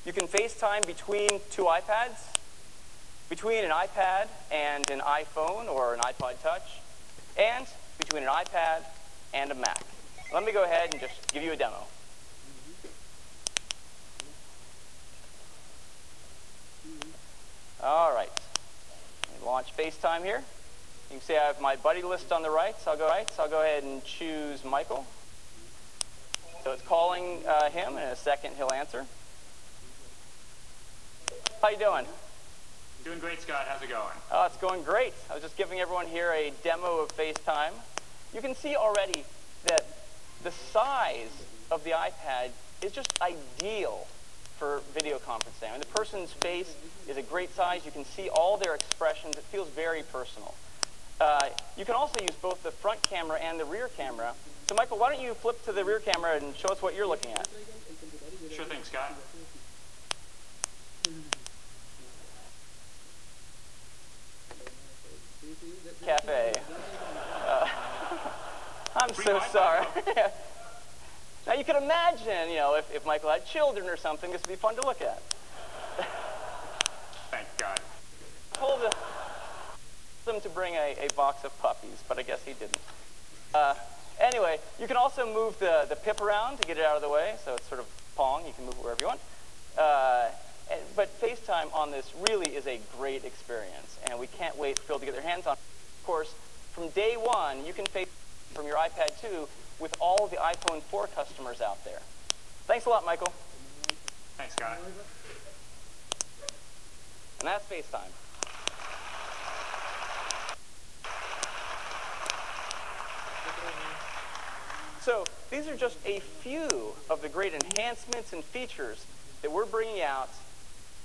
You can FaceTime between two iPads, between an iPad and an iPhone or an iPod Touch, and between an iPad and a Mac. Let me go ahead and just give you a demo. All right. Let me launch FaceTime here. You can see I have my buddy list on the right, so I'll go ahead and choose Michael. So it's calling him, and in a second he'll answer. How you doing? Doing great, Scott. How's it going? Oh, it's going great. I was just giving everyone here a demo of FaceTime. You can see already that the size of the iPad is just ideal for video conferencing. I mean, the person's face is a great size. You can see all their expressions. It feels very personal. You can also use both the front camera and the rear camera. So, Michael, why don't you flip to the rear camera and show us what you're looking at? Sure thing, Scott. Cafe. I'm so sorry. Now, you can imagine, you know, if Michael had children or something, this would be fun to look at. Thank God. Told them to bring a box of puppies, but I guess he didn't. Anyway, you can also move the pip around to get it out of the way, so it's sort of Pong. You can move it wherever you want. But FaceTime on this really is a great experience, and we can't wait for people to get their hands on it. Of course, from day one, you can FaceTime from your iPad 2 with all of the iPhone 4 customers out there. Thanks a lot, Michael. Thanks, Scott. And that's FaceTime. So these are just a few of the great enhancements and features that we're bringing out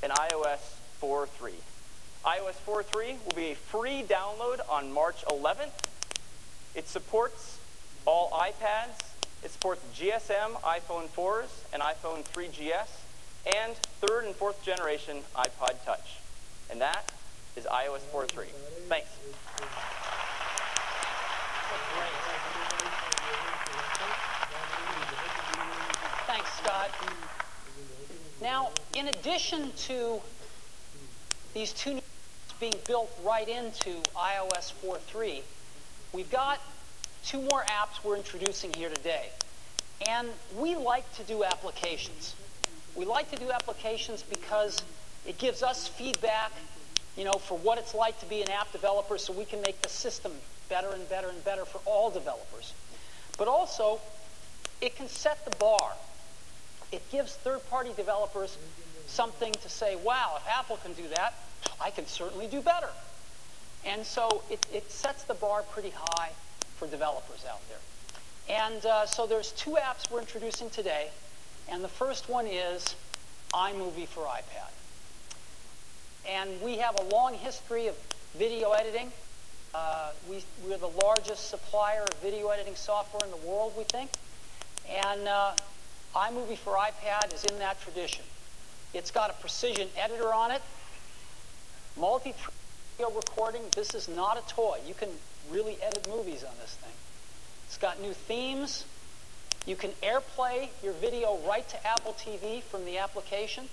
in iOS 4.3. iOS 4.3 will be a free download on March 11th. It supports all iPads. It supports GSM iPhone 4s and iPhone 3GS, and third and fourth generation iPod Touch. And that is iOS 4.3. Thanks. Thanks, Scott. Now, in addition to these two new apps being built right into iOS 4.3, we've got two more apps we're introducing here today. And we like to do applications. We like to do applications because it gives us feedback, you know, for what it's like to be an app developer, so we can make the system better and better and better for all developers. But also, it can set the bar. It gives third-party developers something to say, wow, if Apple can do that, I can certainly do better. And so it sets the bar pretty high for developers out there. And so there's two apps we're introducing today. And the first one is iMovie for iPad. And we have a long history of video editing. We're the largest supplier of video editing software in the world, we think. And iMovie for iPad is in that tradition. It's got a precision editor on it, multi-thread video recording. This is not a toy. You can really edit movies on this thing. It's got new themes. You can AirPlay your video right to Apple TV from the application.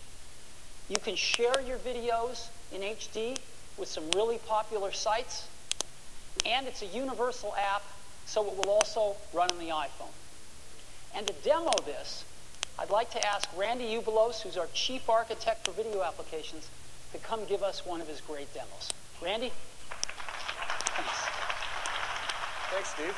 You can share your videos in HD with some really popular sites. And it's a universal app, so it will also run on the iPhone. And to demo this, I'd like to ask Randy Ubelos, who's our chief architect for video applications, to come give us one of his great demos. Randy? Thanks. Thanks, Steve.